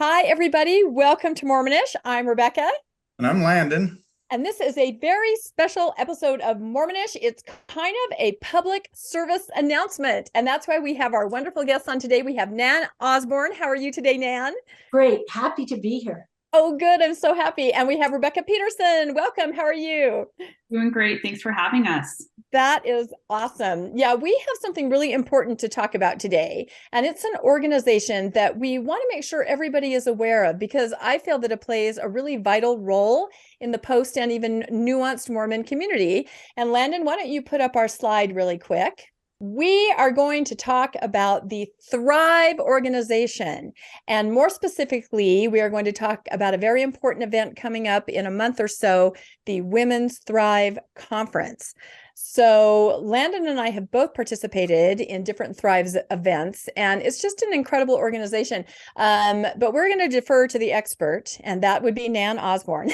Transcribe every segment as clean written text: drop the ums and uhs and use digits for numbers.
Hi, everybody. Welcome to Mormonish. I'm Rebecca, And I'm Landon. and this is a very special episode of Mormonish. It's kind of a public service announcement, and that's why we have our wonderful guests on today. We have Nan Osborne. How are you today, Nan? Great. Happy to be here. Oh, good. I'm so happy. And we have Rebecca Peterson. Welcome. How are you? Doing great. Thanks for having us. That is awesome. Yeah, we have something really important to talk about today. And it's an organization that we want to make sure everybody is aware of because I feel that it plays a really vital role in the post and even nuanced Mormon community. And Landon, why don't you put up our slide really quick? We are going to talk about the Thrive organization. And more specifically, we are going to talk about a very important event coming up in a month or so, the Women's Thrive Conference. So Landon and I have both participated in different Thrives events, and it's just an incredible organization. But we're going to defer to the expert, and that would be Nan Osborne,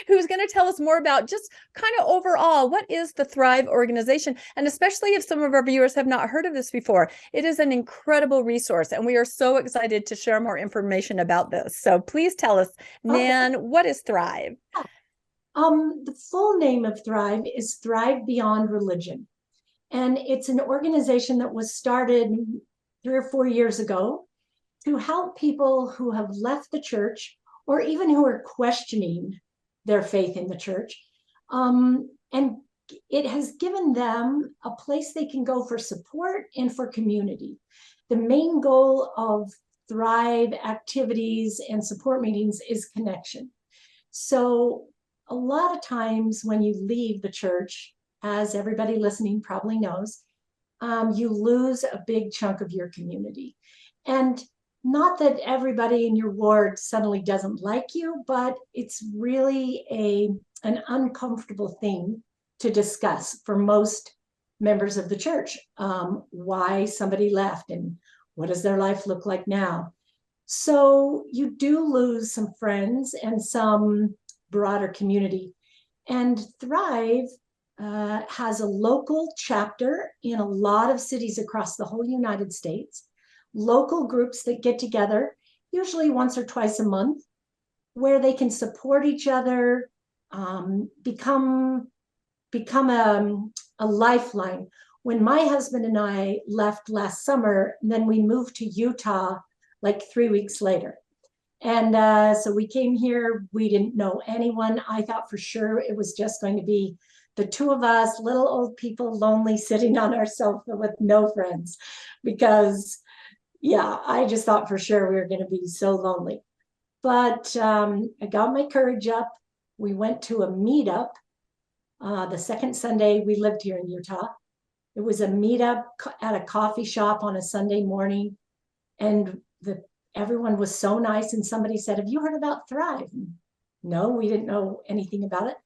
who's going to tell us more about just kind of overall, what is the Thrive organization? And especially if some of our viewers have not heard of this before, it is an incredible resource, and we are so excited to share more information about this. So please tell us, Nan, what is Thrive? The full name of Thrive is Thrive Beyond Religion. And it's an organization that was started 3 or 4 years ago to help people who have left the church or even who are questioning their faith in the church. And it has given them a place they can go for support and for community. The main goal of Thrive activities and support meetings is connection. So a lot of times when you leave the church, as everybody listening probably knows, you lose a big chunk of your community. And not that everybody in your ward suddenly doesn't like you, but it's really an uncomfortable thing to discuss for most members of the church, why somebody left and what does their life look like now. So you do lose some friends and some broader community. And Thrive has a local chapter in a lot of cities across the whole United States, local groups that get together, usually once or twice a month, where they can support each other, become a lifeline. When my husband and I left last summer, then we moved to Utah like 3 weeks later. And so we came here, we didn't know anyone. I thought for sure it was just going to be the two of us, little old people, lonely, sitting on our sofa with no friends. Because, yeah, I just thought for sure we were going to be so lonely. But I got my courage up. We went to a meetup the second Sunday we lived here in Utah. It was a meetup at a coffee shop on a Sunday morning. And everyone was so nice, and somebody said, "Have you heard about Thrive?" No, we didn't know anything about it.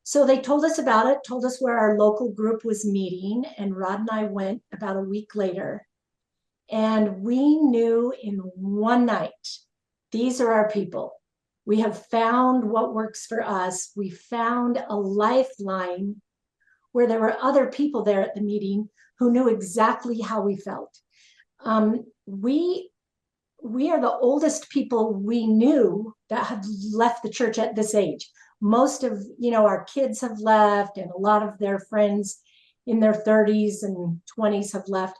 So they told us about it, told us where our local group was meeting, and Rod and I went about a week later. And we knew in one night, these are our people. We have found what works for us. We found a lifeline where there were other people there at the meeting who knew exactly how we felt. We are the oldest people we knew that had left the church at this age. Most of, our kids have left, and a lot of their friends in their 30s and 20s have left.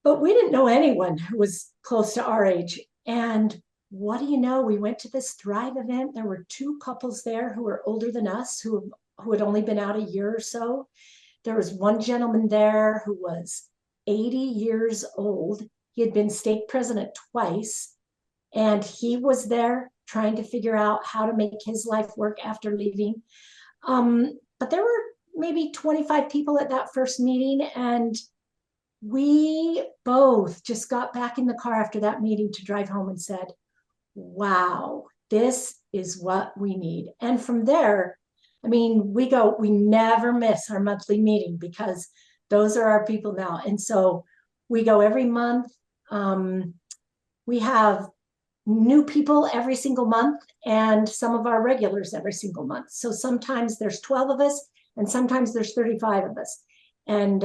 But we didn't know anyone who was close to our age. And what do you know? We went to this Thrive event. There were two couples there who were older than us, who had only been out a year or so. There was one gentleman there who was 80 years old. He had been stake president twice, and he was there trying to figure out how to make his life work after leaving. But there were maybe 25 people at that first meeting, and we both just got back in the car after that meeting to drive home and said, wow, this is what we need. And from there, we never miss our monthly meeting because those are our people now. And so we go every month. We have new people every single month, and some of our regulars every single month. So sometimes there's 12 of us, and sometimes there's 35 of us. And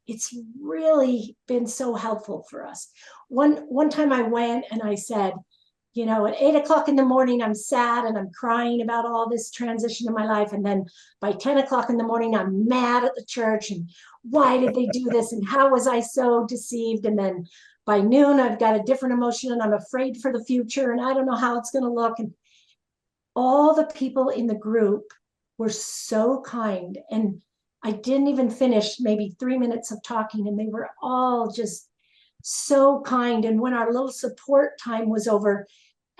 it's really been so helpful for us. One time I went and I said, at 8 o'clock in the morning, I'm sad and I'm crying about all this transition in my life. And then by 10 o'clock in the morning, I'm mad at the church and why did they do this? And how was I so deceived? And then by noon, I've got a different emotion and I'm afraid for the future and I don't know how it's going to look. And all the people in the group were so kind. And I didn't even finish maybe 3 minutes of talking and they were all just so kind. And when our little support time was over,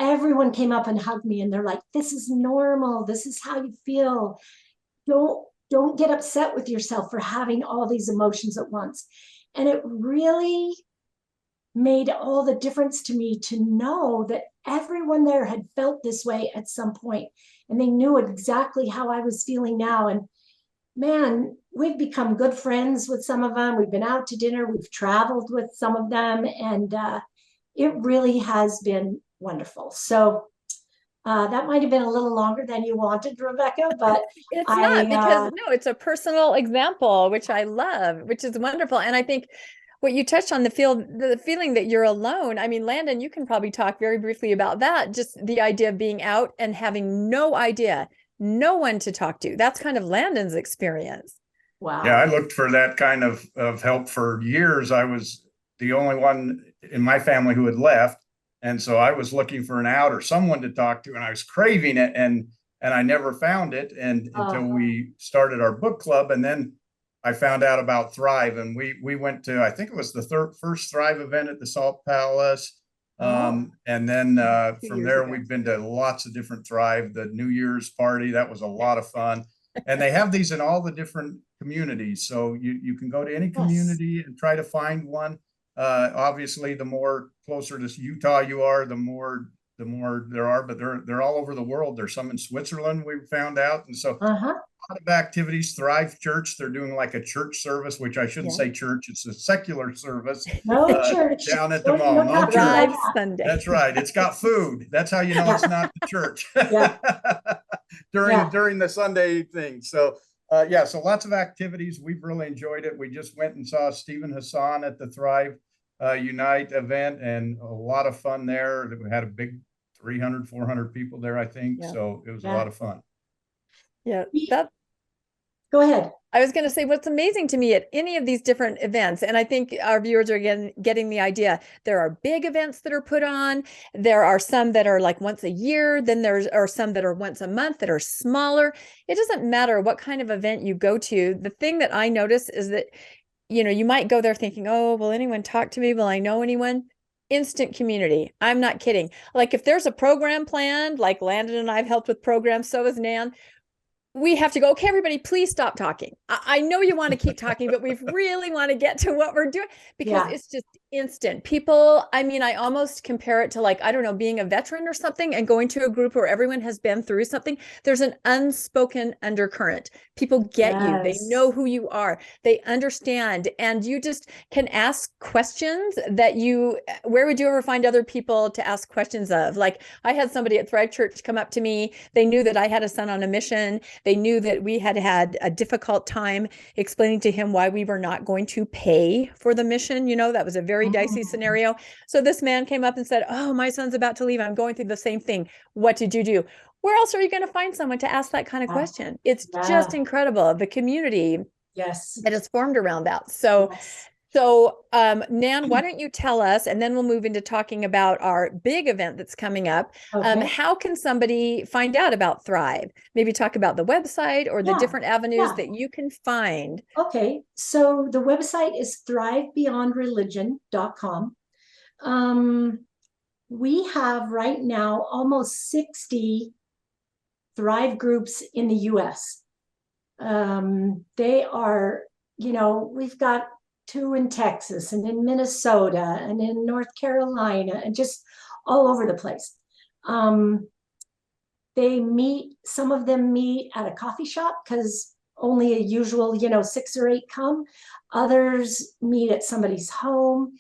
everyone came up and hugged me and they're like, this is normal. This is how you feel. Don't get upset with yourself for having all these emotions at once. And it really made all the difference to me to know that everyone there had felt this way at some point and they knew exactly how I was feeling now. And man, we've become good friends with some of them. We've been out to dinner, we've traveled with some of them, and it really has been wonderful. So that might have been a little longer than you wanted, Rebecca, but it's not, because no, it's a personal example, which I love, which is wonderful. And I think what you touched on, the feeling that you're alone. I mean, Landon, you can probably talk very briefly about that. Just the idea of being out and having no idea, no one to talk to. That's kind of Landon's experience. wow. Yeah, I looked for that kind of help for years. I was the only one in my family who had left. And so I was looking for an out or someone to talk to, and I was craving it, and I never found it until we started our book club. And then I found out about Thrive, and we went to, I think it was the first Thrive event at the Salt Palace. And then from there, we've been to lots of different Thrive, the New Year's party. That was a lot of fun. And they have these in all the different communities. So you can go to any community and try to find one. Obviously, the more closer to Utah you are, the more there are, but they're all over the world. There's some in Switzerland, we found out. And so a lot of activities. Thrive Church, they're doing like a church service, which I shouldn't say church, it's a secular service. No church. Down at the mall. No church. Thrive Sunday. That's right. It's got food. That's how you know it's not the church. During the Sunday thing. So so lots of activities. We've really enjoyed it. We just went and saw Stephen Hassan at the Thrive Unite event, and a lot of fun there. We had a big 300, 400 people there, I think. So it was a lot of fun. Yeah, go ahead. I was going to say, what's amazing to me at any of these different events, and I think our viewers are getting the idea, there are big events that are put on. There are some that are like once a year. Then there are some that are once a month that are smaller. It doesn't matter what kind of event you go to. The thing that I notice is that, you might go there thinking, oh, will anyone talk to me? Will I know anyone? Instant community. I'm not kidding. Like if there's a program planned, like Landon and I've helped with programs, so is Nan. We have to go, okay, everybody, please stop talking. I know you want to keep talking, but we really want to get to what we're doing because it's just instant. People, I mean, I almost compare it to like, I don't know, being a veteran or something and going to a group where everyone has been through something. There's an unspoken undercurrent. People get you. They know who you are. They understand. And you just can ask questions that where would you ever find other people to ask questions of? Like I had somebody at Thrive Church come up to me. They knew that I had a son on a mission. They knew that we had a difficult time explaining to him why we were not going to pay for the mission. That was a very dicey scenario. So this man came up and said, oh, my son's about to leave. I'm going through the same thing. What did you do? Where else are you going to find someone to ask that kind of question? It's just incredible. The community that is formed around that. So Nan, why don't you tell us, and then we'll move into talking about our big event that's coming up. How can somebody find out about Thrive? Maybe talk about the website or the different avenues that you can find. Okay, so the website is thrivebeyondreligion.com. We have right now almost 60 Thrive groups in the US. They are, we've got 2 in Texas and in Minnesota and in North Carolina and just all over the place. Some of them meet at a coffee shop because only a usual, 6 or 8 come. Others meet at somebody's home.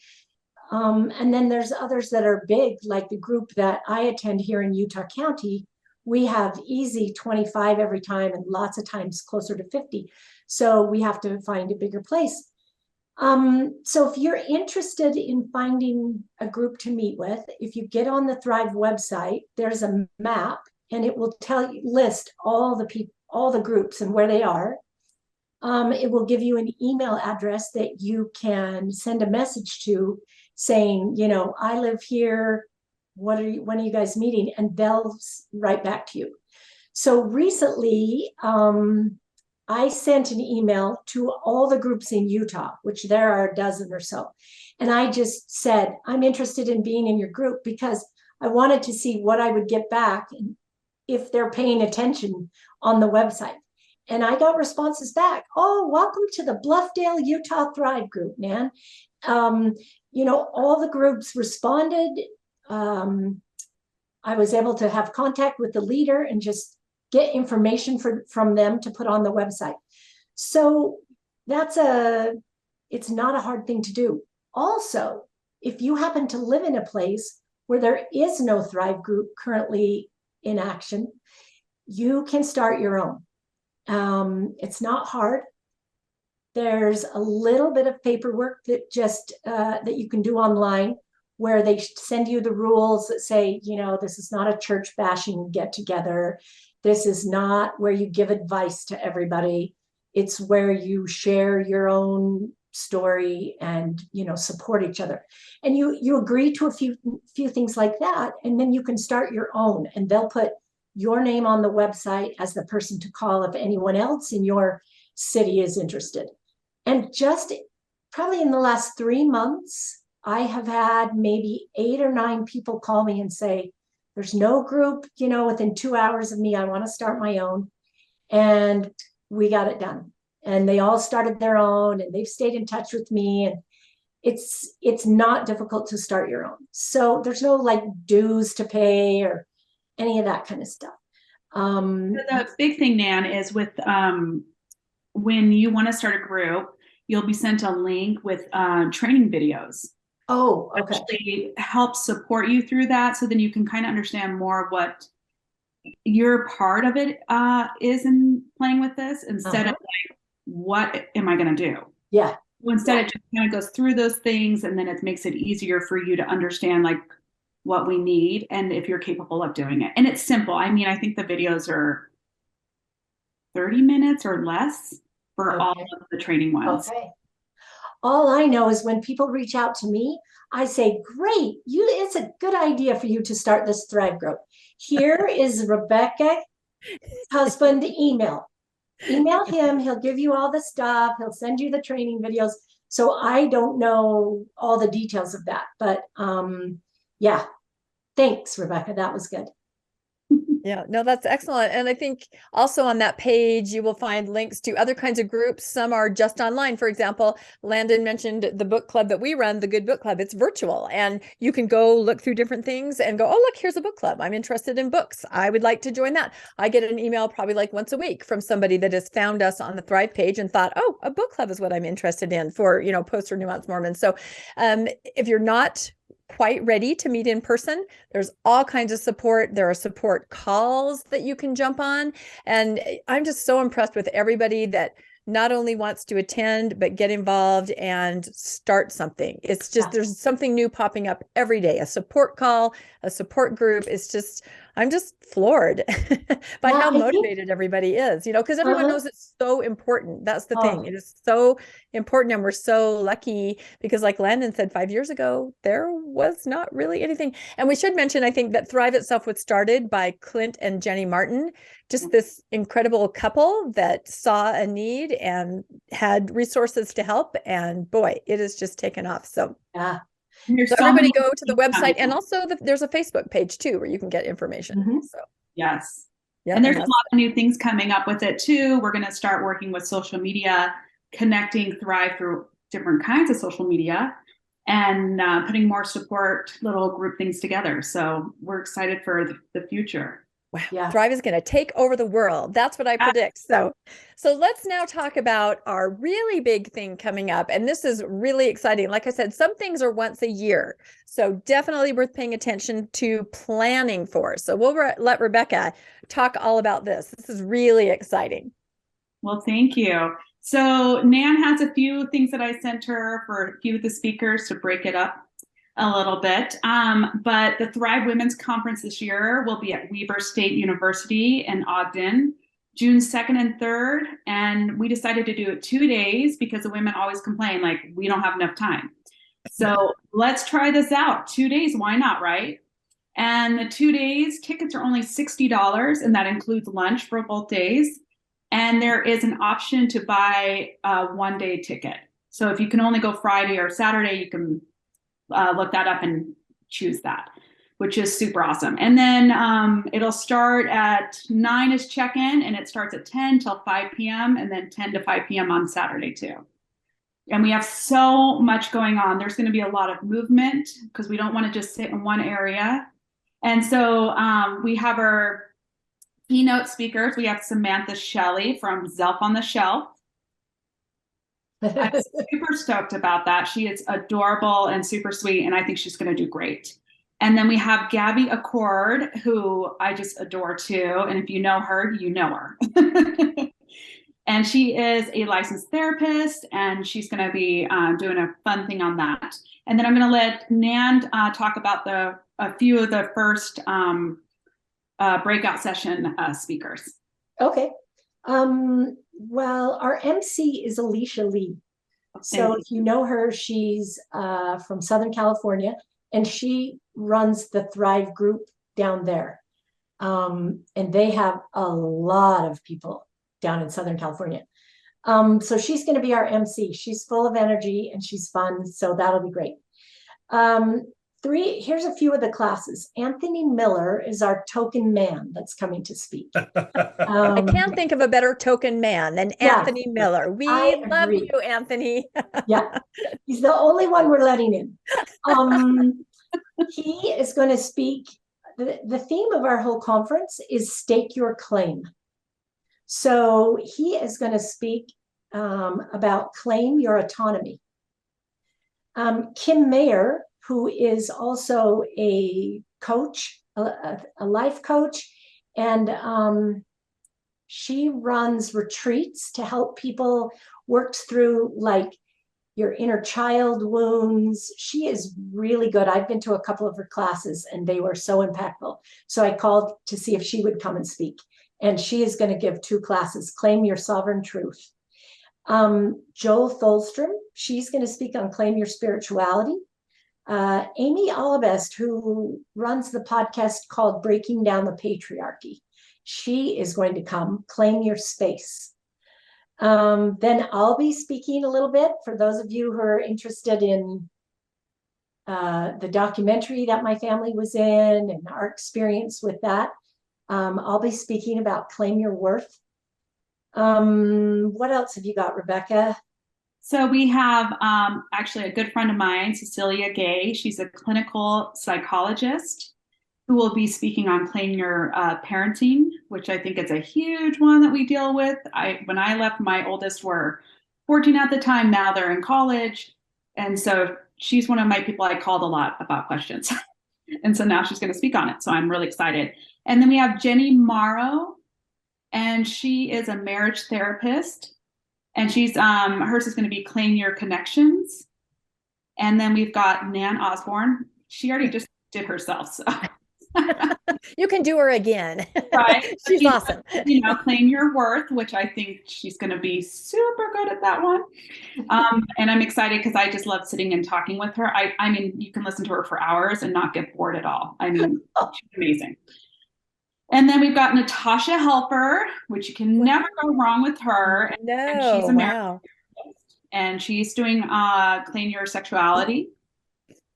And then there's others that are big, like the group that I attend here in Utah County. We have easy 25 every time and lots of times closer to 50. So we have to find a bigger place. So if you're interested in finding a group to meet with, if you get on the Thrive website, there's a map and it will list all the people, all the groups and where they are. It will give you an email address that you can send a message to saying, I live here. When are you guys meeting? And they'll write back to you. So recently, I sent an email to all the groups in Utah, which there are a dozen or so. And I just said, I'm interested in being in your group because I wanted to see what I would get back if they're paying attention on the website. And I got responses back. Oh, welcome to the Bluffdale, Utah Thrive group, man. All the groups responded. I was able to have contact with the leader and just get information from them to put on the website. So it's not a hard thing to do. Also, if you happen to live in a place where there is no Thrive group currently in action, you can start your own. It's not hard. There's a little bit of paperwork that you can do online where they send you the rules that say, this is not a church bashing get together. This is not where you give advice to everybody. It's where you share your own story and, support each other. And you agree to a few things like that, and then you can start your own, and they'll put your name on the website as the person to call if anyone else in your city is interested. And just probably in the last 3 months, I have had maybe 8 or 9 people call me and say, there's no group, within 2 hours of me, I want to start my own. And we got it done. And they all started their own, and they've stayed in touch with me. And it's not difficult to start your own. So there's no dues to pay or any of that kind of stuff. The big thing, Nan, is with when you want to start a group, you'll be sent a link with training videos. Oh, okay. Actually help support you through that, so then you can kind of understand more what your part of it is in playing with this, instead of what am I going to do? Yeah. Instead, it just kind of goes through those things, and then it makes it easier for you to understand what we need and if you're capable of doing it. And it's simple. I mean, I think the videos are 30 minutes or less for all of the training ones. Okay. All I know is when people reach out to me, I say, great, it's a good idea for you to start this Thrive group. Here is Rebecca's husband email. Email him, he'll give you all the stuff, he'll send you the training videos. So I don't know all the details of that, but yeah. Thanks, Rebecca. That was good. Yeah, no, that's excellent. And I think also on that page, you will find links to other kinds of groups. Some are just online. For example, Landon mentioned the book club that we run, the Good Book Club. It's virtual, and you can go look through different things and go, oh, look, here's a book club. I'm interested in books. I would like to join that. I get an email probably once a week from somebody that has found us on the Thrive page and thought, oh, a book club is what I'm interested in for, Post or Nuance Mormon. So if you're not quite ready to meet in person, there's all kinds of support. There are support calls that you can jump on. And I'm just so impressed with everybody that not only wants to attend, but get involved and start something. It's just, there's something new popping up every day, a support call, a support group. I'm just floored by how motivated everybody is, because everyone knows it's so important. That's the thing. It is so important. And we're so lucky because, like Landon said, 5 years ago, there was not really anything. And we should mention, I think, that Thrive itself was started by Clint and Jenny Martin, just this incredible couple that saw a need and had resources to help. And boy, it has just taken off. So yeah. So everybody go to the website, and also there's a Facebook page too where you can get information. So yes, and there's a lot of new things coming up with it too. We're going to start working with social media, connecting Thrive through different kinds of social media, and putting more support little group things together. So we're excited for the future. Wow. Yeah. Thrive is going to take over the world. That's what I predict. So let's now talk about our really big thing coming up. And this is really exciting. Like I said, some things are once a year. So definitely worth paying attention to planning for. So we'll let Rebecca talk all about this. This is really exciting. Well, thank you. So Nan has a few things that I sent her for a few of the speakers to break it up a little bit. But the Thrive Women's Conference this year will be at Weber State University in Ogden, June 2nd and 3rd. And we decided to do it 2 days because the women always complain, like, we don't have enough time. So let's try this out. 2 days, why not, right? And the 2 days, tickets are only $60, and that includes lunch for both days. And there is an option to buy a 1-day ticket. So if you can only go Friday or Saturday, you can look that up and choose that, which is super awesome. And then it'll start at 9 is check-in, and it starts at 10 till 5 p.m. and then 10 to 5 p.m. on Saturday too. And we have so much going on. There's going to be a lot of movement because we don't want to just sit in one area. And so we have our keynote speakers. We have Samantha Shelley from Zelf on the Shelf. I'm super stoked about that. She is adorable and super sweet, and I think she's going to do great. And then we have Gabby Accord, who I just adore too. And if you know her, you know her. And she is a licensed therapist, and she's going to be doing a fun thing on that. And then I'm going to let Nan talk about a few of the first breakout session speakers. Okay. Well, our MC is Alicia Lee. So if you know her, she's from Southern California, and she runs the Thrive group down there. And they have a lot of people down in Southern California. So she's going to be our MC. She's full of energy and she's fun. So that'll be great. Here's a few of the classes. Anthony Miller is our token man that's coming to speak. I can't think of a better token man than Anthony Miller. We love you, Anthony. Yeah, he's the only one we're letting in. He is going to speak. The theme of our whole conference is stake your claim. So he is going to speak about claim your autonomy. Kim Mayer, who is also a coach, a life coach, and she runs retreats to help people work through like your inner child wounds. She is really good. I've been to a couple of her classes and they were so impactful. So I called to see if she would come and speak. And she is going to give 2 classes, Claim Your Sovereign Truth. Joel Tholstrom, she's going to speak on Claim Your Spirituality. Amy Olabest, who runs the podcast called Breaking Down the Patriarchy, she is going to come, Claim Your Space. Then I'll be speaking a little bit for those of you who are interested in the documentary that my family was in and our experience with that. I'll be speaking about Claim Your Worth. What else have you got, Rebecca? So we have actually a good friend of mine, Cecilia Gay. She's a clinical psychologist who will be speaking on Claim Your Parenting, which I think is a huge one that we deal with. When I left, my oldest were 14 at the time. Now they're in college. And so she's one of my people I called a lot about questions. And so now she's going to speak on it. So I'm really excited. And then we have Jenny Morrow, and she is a marriage therapist. And she's hers is going to be Claim Your Connections. And then we've got Nan Osborne. She already just did herself. So. You can do her again. Right. She's awesome. Claim Your Worth, which I think she's going to be super good at that one. And I'm excited because I just love sitting and talking with her. I mean, you can listen to her for hours and not get bored at all. I mean, she's amazing. And then we've got Natasha Helper, which you can never go wrong with her. No, and she's American, and she's doing Claim Your Sexuality.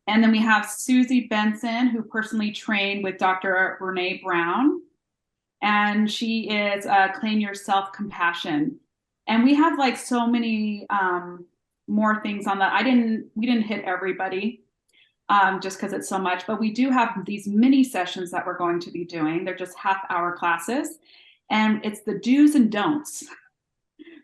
And then we have Susie Benson, who personally trained with Dr. Brene Brown. And she is Claim Your Self-Compassion. And we have like so many more things on that. We didn't hit everybody just because it's so much, but we do have these mini sessions that we're going to be doing. They're just half-hour classes. And it's the do's and don'ts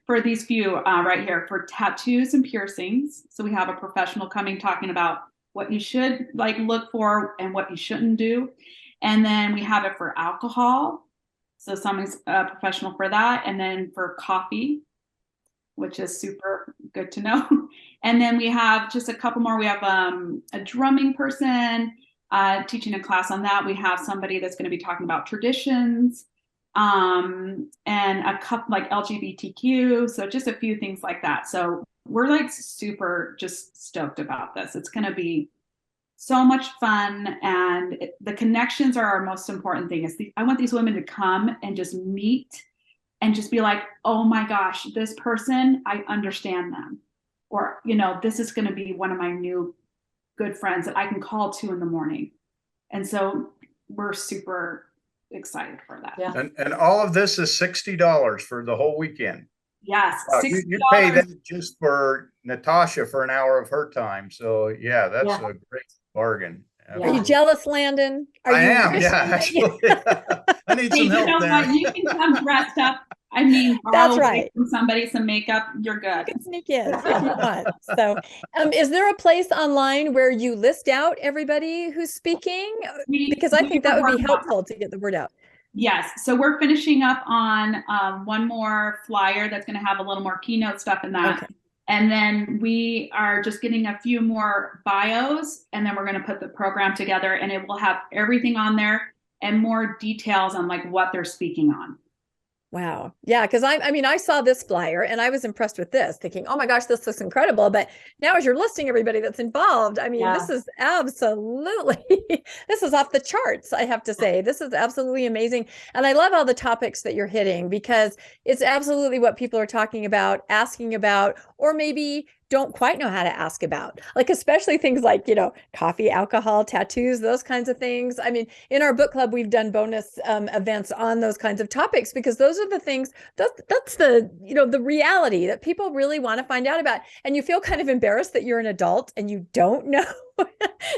for these few right here for tattoos and piercings. So we have a professional coming talking about what you should look for and what you shouldn't do. And then we have it for alcohol. So someone's a professional for that. And then for coffee, which is super good to know. And then we have just a couple more. We have a drumming person teaching a class on that. We have somebody that's going to be talking about traditions, and a couple like LGBTQ. So just a few things like that. So we're like super just stoked about this. It's going to be so much fun, and the connections are our most important thing. I want these women to come and just meet and just be like, oh my gosh, this person, I understand them. Or, this is going to be one of my new good friends that I can call 2 a.m. And so we're super excited for that. Yeah. And all of this is $60 for the whole weekend. Yes. You pay that just for Natasha for an hour of her time. So yeah, that's a great bargain. Are you jealous, Landon? I am. Yeah, actually. I need some help there. You can come dressed up. I mean, that's right. From somebody some makeup, you're good. You can sneak in if you want. So, is there a place online where you list out everybody who's speaking? Because I think that would be helpful to get the word out. Yes. So we're finishing up on one more flyer that's going to have a little more keynote stuff in that. Okay. And then we are just getting a few more bios, and then we're going to put the program together, and it will have everything on there and more details on like what they're speaking on. Wow. Yeah. Because I saw this flyer and I was impressed with this, thinking, oh my gosh, this looks incredible. But now as you're listing everybody that's involved, this is absolutely, this is off the charts, I have to say. This is absolutely amazing. And I love all the topics that you're hitting, because it's absolutely what people are talking about, asking about, or maybe don't quite know how to ask about, like, especially things like, coffee, alcohol, tattoos, those kinds of things. In our book club, we've done bonus events on those kinds of topics, because those are the things that's the, the reality that people really want to find out about. And you feel kind of embarrassed that you're an adult and you don't know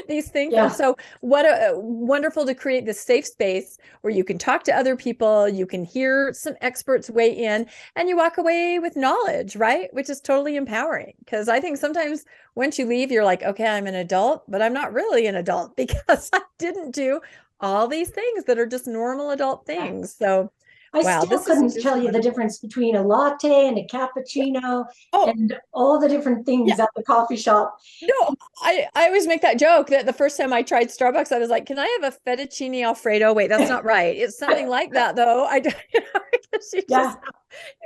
these things. Yeah. And so what a wonderful to create this safe space where you can talk to other people, you can hear some experts weigh in, and you walk away with knowledge, right? Which is totally empowering. Because I think sometimes once you leave, you're like, okay, I'm an adult, but I'm not really an adult because I didn't do all these things that are just normal adult things. So I still couldn't tell you the difference between a latte and a cappuccino and all the different things at the coffee shop. No, I always make that joke that the first time I tried Starbucks, I was like, can I have a fettuccine Alfredo? Wait, that's not right. It's something like that, though. Because you have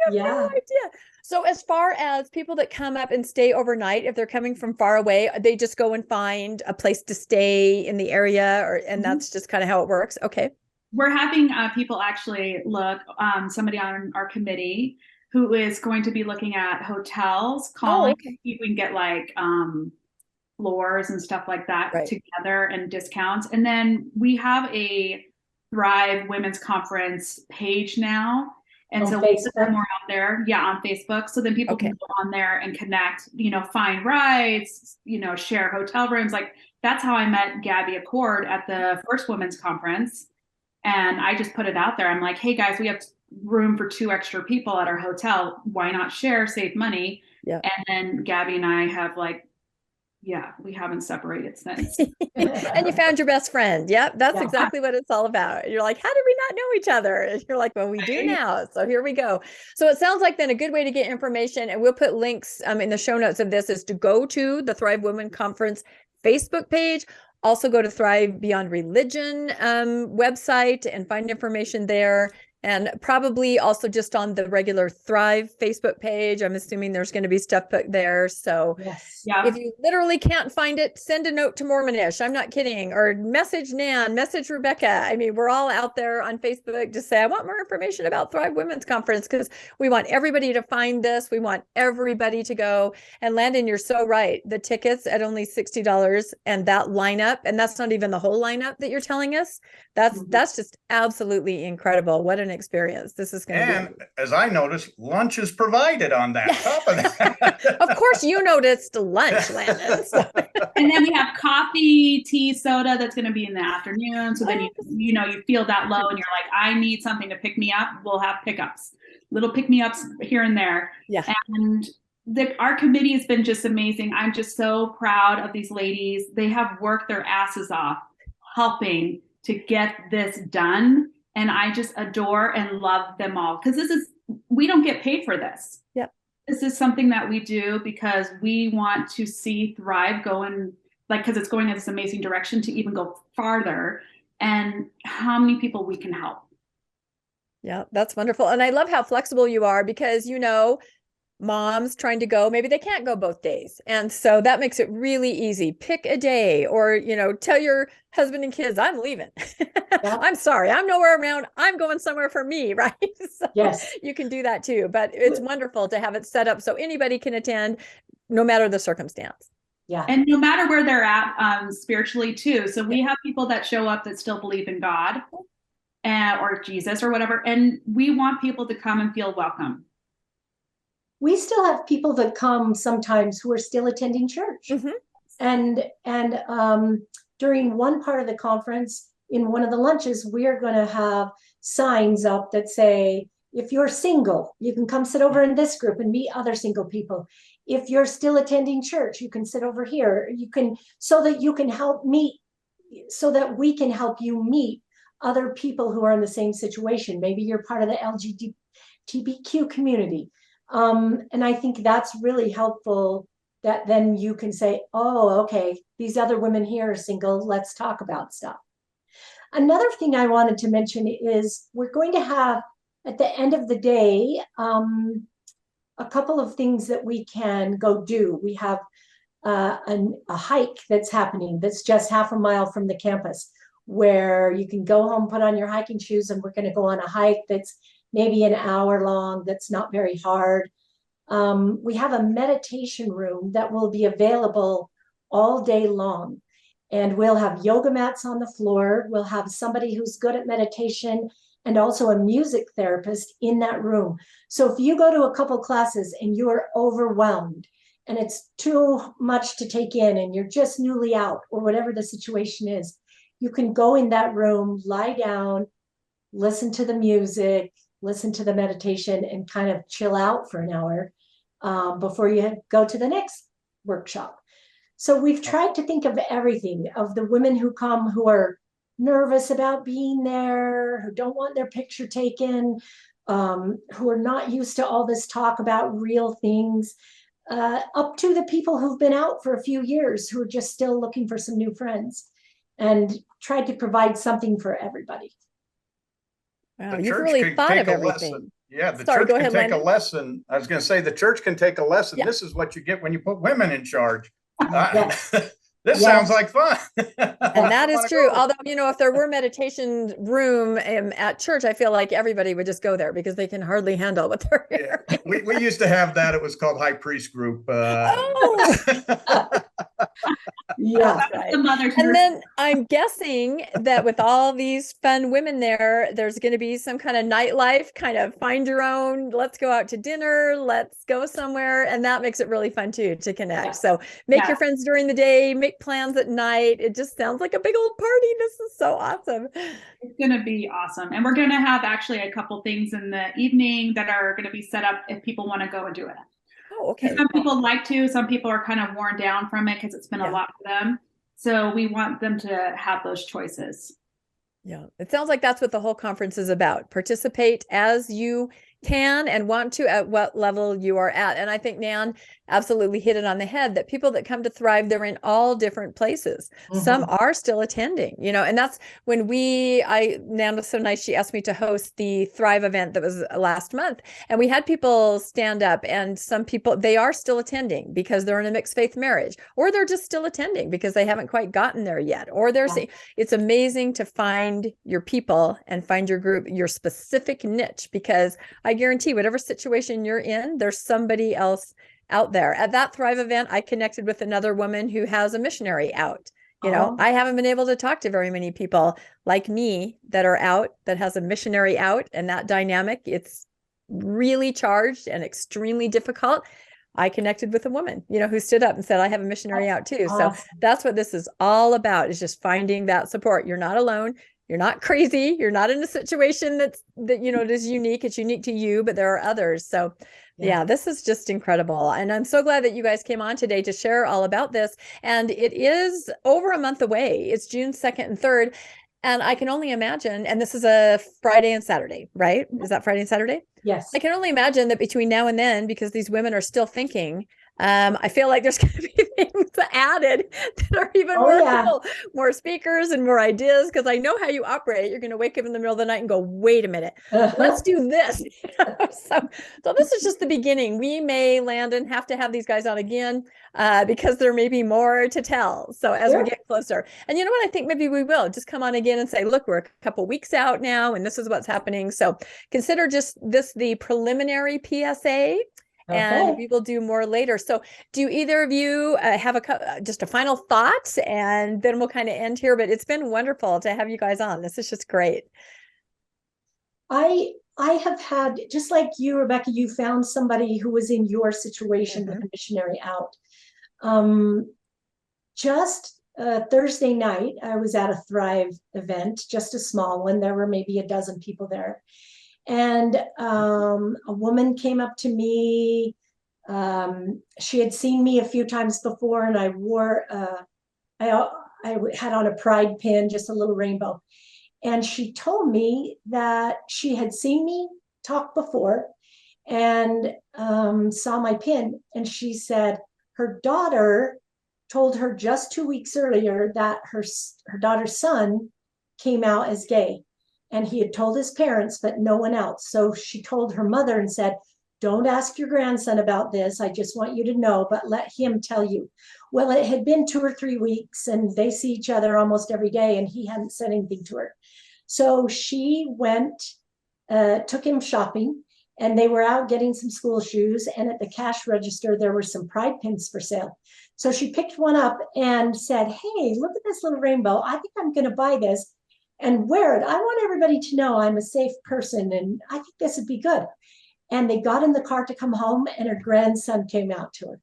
no idea. So as far as people that come up and stay overnight, if they're coming from far away, they just go and find a place to stay in the area, and that's just kind of how it works. Okay. We're having people actually look, somebody on our committee who is going to be looking at hotels, calling if we can get like floors and stuff like that together and discounts. And then we have a Thrive Women's Conference page now. And so we'll put more out there, on Facebook. So then people can go on there and connect, find rides, share hotel rooms. Like, that's how I met Gabby Accord at the first Women's Conference. And I just put it out there. I'm like, hey guys, we have room for 2 extra people at our hotel. Why not share, save money? Yeah. And then Gabby and I have we haven't separated since. And you found your best friend. Yep. That's exactly what it's all about. You're like, how did we not know each other? And you're like, well, we do now. So here we go. So it sounds like then a good way to get information, and we'll put links in the show notes of this, is to go to the Thrive Women Conference Facebook page. Also go to Thrive Beyond Religion website and find information there. And probably also just on the regular Thrive Facebook page. I'm assuming there's going to be stuff put there. So if you literally can't find it, send a note to Mormonish. I'm not kidding. Or message Nan, message Rebecca. We're all out there on Facebook to say, I want more information about Thrive Women's Conference, because we want everybody to find this. We want everybody to go. And Landon, you're so right. The tickets at only $60, and that lineup, and that's not even the whole lineup that you're telling us. That's just absolutely incredible. What an experience this is going to be. And as I noticed, lunch is provided on that. Top of that. Of course, you noticed lunch, Landon. So. And then we have coffee, tea, soda that's going to be in the afternoon. So then you feel that low and you're like, I need something to pick me up. We'll have pickups, little pick me ups here and there. Yeah. And our committee has been just amazing. I'm just so proud of these ladies. They have worked their asses off helping to get this done. And I just adore and love them all, because we don't get paid for this. Yep. This is something that we do because we want to see Thrive go in, like, because it's going in this amazing direction to even go farther, and how many people we can help. Yeah, that's wonderful. And I love how flexible you are because, moms trying to go, maybe they can't go both days. And so that makes it really easy. Pick a day or, tell your husband and kids, I'm leaving. Yeah. I'm sorry, I'm nowhere around. I'm going somewhere for me, right? So Yes. you can do that too. But it's wonderful to have it set up so anybody can attend no matter the circumstance. Yeah. And no matter where they're at spiritually too. So we have people that show up that still believe in God or Jesus or whatever. And we want people to come and feel welcome. We still have people that come sometimes who are still attending church. And during one part of the conference, in one of the lunches, we are going to have signs up that say, if you're single, you can come sit over in this group and meet other single people. If you're still attending church, you can sit over here. You can, so that you can help meet, so that we can help you meet other people who are in the same situation. Maybe you're part of the LGBTQ community. And I think that's really helpful, that then you can say, oh, okay, these other women here are single. Let's talk about stuff. Another thing I wanted to mention is we're going to have at the end of the day, a couple of things that we can go do. We have a hike that's happening that's just half a mile from the campus, where you can go home, put on your hiking shoes, and we're going to go on a hike that's maybe an hour long, that's not very hard. We have a meditation room that will be available all day long. And we'll have yoga mats on the floor. We'll have somebody who's good at meditation and also a music therapist in that room. So if you go to a couple classes and you are overwhelmed and it's too much to take in and you're just newly out or whatever the situation is, you can go in that room, lie down, listen to the music, listen to the meditation, and kind of chill out for an hour before you go to the next workshop. So we've tried to think of everything, of the women who come who are nervous about being there, who don't want their picture taken, who are not used to all this talk about real things, up to the people who've been out for a few years who are just still looking for some new friends, and tried to provide something for everybody. Wow, you've really thought of everything. Yeah, the church can take a lesson. I was going to say the church can take a lesson. Yeah. This is what you get when you put women in charge. This Yes. sounds like fun. And that is true. Although, if there were meditation room at church, I feel like everybody would just go there because they can hardly handle what they're hearing. Yeah. We used to have that. It was called High Priest Group. Yeah. Right. And then I'm guessing that with all these fun women there, there's going to be some kind of nightlife, kind of find your own, let's go out to dinner, let's go somewhere. And that makes it really fun too, to connect. Yeah. So make your friends during the day, make plans at night. It just sounds like a big old party. This is so awesome. It's going to be awesome. And we're going to have actually a couple things in the evening that are going to be set up if people want to go and do it. Oh, okay. Some people like to, some people are kind of worn down from it because it's been a lot for them. So we want them to have those choices. Yeah, it sounds like that's what the whole conference is about. Participate as you can and want to at what level you are at. And I think Nan absolutely hit it on the head that people that come to Thrive, they're in all different places. Some are still attending, and that's when Nan was so nice. She asked me to host the Thrive event that was last month. And we had people stand up, and some people, they are still attending because they're in a mixed faith marriage, or they're just still attending because they haven't quite gotten there yet. Or it's amazing to find your people and find your group, your specific niche, because I guarantee whatever situation you're in, there's somebody else out there. At that Thrive event, I connected with another woman who has a missionary out. I haven't been able to talk to very many people like me that are out, that has a missionary out, and that dynamic, it's really charged and extremely difficult. I connected with a woman, who stood up and said, I have a missionary out too. So that's what this is all about, is just finding that support. You're not alone. You're not crazy. You're not in a situation that it is unique. It's unique to you, but there are others. So yeah, this is just incredible. And I'm so glad that you guys came on today to share all about this. And it is over a month away. It's June 2nd and 3rd. And I can only imagine, and this is a Friday and Saturday, right? Is that Friday and Saturday? Yes. I can only imagine that between now and then, because these women are still thinking, I feel like there's going to be things added that are even more cool, more speakers and more ideas. Because I know how you operate. You're going to wake up in the middle of the night and go, "Wait a minute, let's do this." So this is just the beginning. We may, Landon, have to have these guys on again because there may be more to tell. So as we get closer, and you know what, I think maybe we will just come on again and say, "Look, we're a couple weeks out now, and this is what's happening." So consider just this the preliminary PSA. And we will do more later. So do either of you have just a final thought, and then we'll kind of end here, but it's been wonderful to have you guys on. This is just great. I have had, just like you, Rebecca, you found somebody who was in your situation with a missionary out. Just Thursday night, I was at a Thrive event, just a small one. There were maybe a dozen people there. And a woman came up to me. She had seen me a few times before, and I wore, I had on a pride pin, just a little rainbow. And she told me that she had seen me talk before and saw my pin. And she said her daughter told her just 2 weeks earlier that her daughter's son came out as gay. And he had told his parents, but no one else. So she told her mother and said, "Don't ask your grandson about this. I just want you to know, but let him tell you." Well, it had been 2 or 3 weeks, and they see each other almost every day, and he hadn't said anything to her. So she went, took him shopping, and they were out getting some school shoes. And at the cash register, there were some pride pins for sale. So she picked one up and said, "Hey, look at this little rainbow. I think I'm going to buy this and wear it. I want everybody to know I'm a safe person, and I think this would be good." And they got in the car to come home, and her grandson came out to her.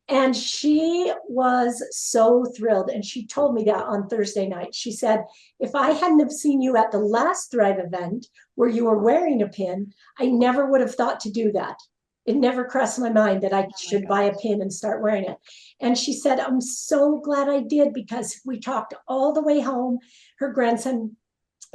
And she was so thrilled. And she told me that on Thursday night. She said, "If I hadn't have seen you at the last Thrive event where you were wearing a pin, I never would have thought to do that. It never crossed my mind that I should buy a pin and start wearing it." And she said, "I'm so glad I did, because we talked all the way home." Her grandson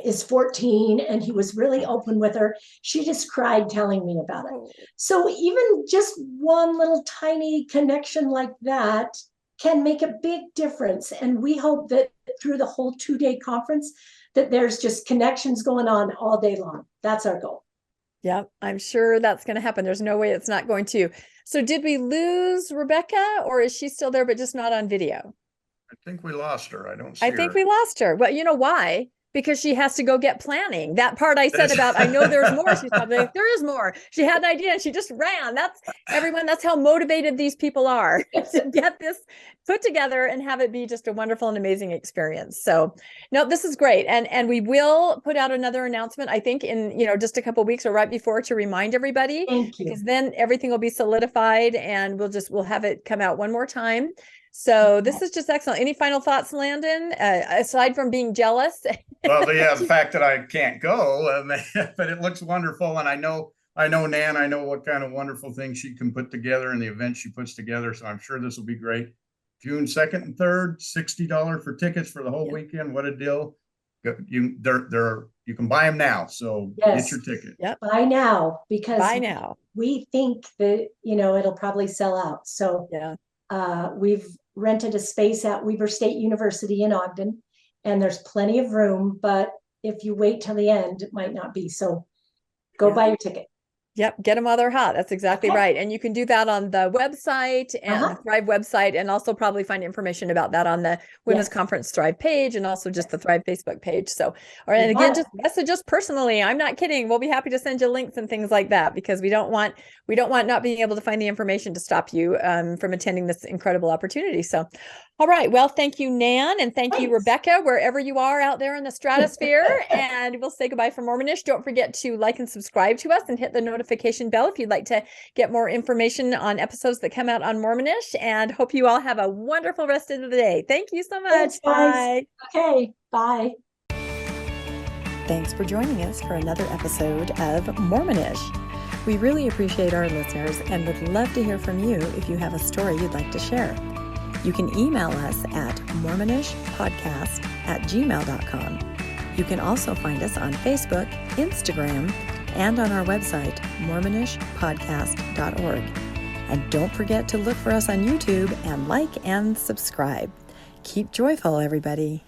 is 14, and he was really open with her. She just cried telling me about it. So even just one little tiny connection like that can make a big difference. And we hope that through the whole 2-day conference, that there's just connections going on all day long. That's our goal. Yeah, I'm sure that's going to happen. There's no way it's not going to. So did we lose Rebecca, or is she still there, but just not on video? I think we lost her. I don't see her. I think we lost her. Well, you know why? Because she has to go get planning. That part I said about, I know there's more. She's probably like, there is more. She had an idea and she just ran. That's everyone. That's how motivated these people are to get this put together and have it be just a wonderful and amazing experience. So no, this is great. And we will put out another announcement, I think in, just a couple of weeks or right before, to remind everybody. Thank you. Because then everything will be solidified, and we'll have it come out one more time. So this is just excellent. Any final thoughts, Landon, aside from being jealous? Well, the fact that I can't go, but it looks wonderful. And I know Nan, I know what kind of wonderful things she can put together and the event she puts together. So I'm sure this will be great. June 2nd and 3rd, $60 for tickets for the whole weekend. What a deal. You can buy them now. So get your ticket. Yep. Buy now, because now. We think that, it'll probably sell out. So we've rented a space at Weber State University in Ogden, and there's plenty of room, but if you wait till the end, it might not be. So go buy your ticket. Yep. Get them while they're hot. That's exactly right. And you can do that on the website and the Thrive website, and also probably find information about that on the Women's Conference Thrive page, and also just the Thrive Facebook page. So, and again, just message us personally. I'm not kidding. We'll be happy to send you links and things like that, because we don't want not being able to find the information to stop you from attending this incredible opportunity. So, all right. Well, thank you, Nan, and thank you, Rebecca, wherever you are out there in the stratosphere. And we'll say goodbye from Mormonish. Don't forget to like and subscribe to us, and hit the notification bell if you'd like to get more information on episodes that come out on Mormonish. And hope you all have a wonderful rest of the day. Thank you so much. Thanks, guys. Bye. Okay. Bye. Thanks for joining us for another episode of Mormonish. We really appreciate our listeners and would love to hear from you if you have a story you'd like to share. You can email us at mormonishpodcast@gmail.com. You can also find us on Facebook, Instagram, and on our website, mormonishpodcast.org. And don't forget to look for us on YouTube and like and subscribe. Keep joyful, everybody.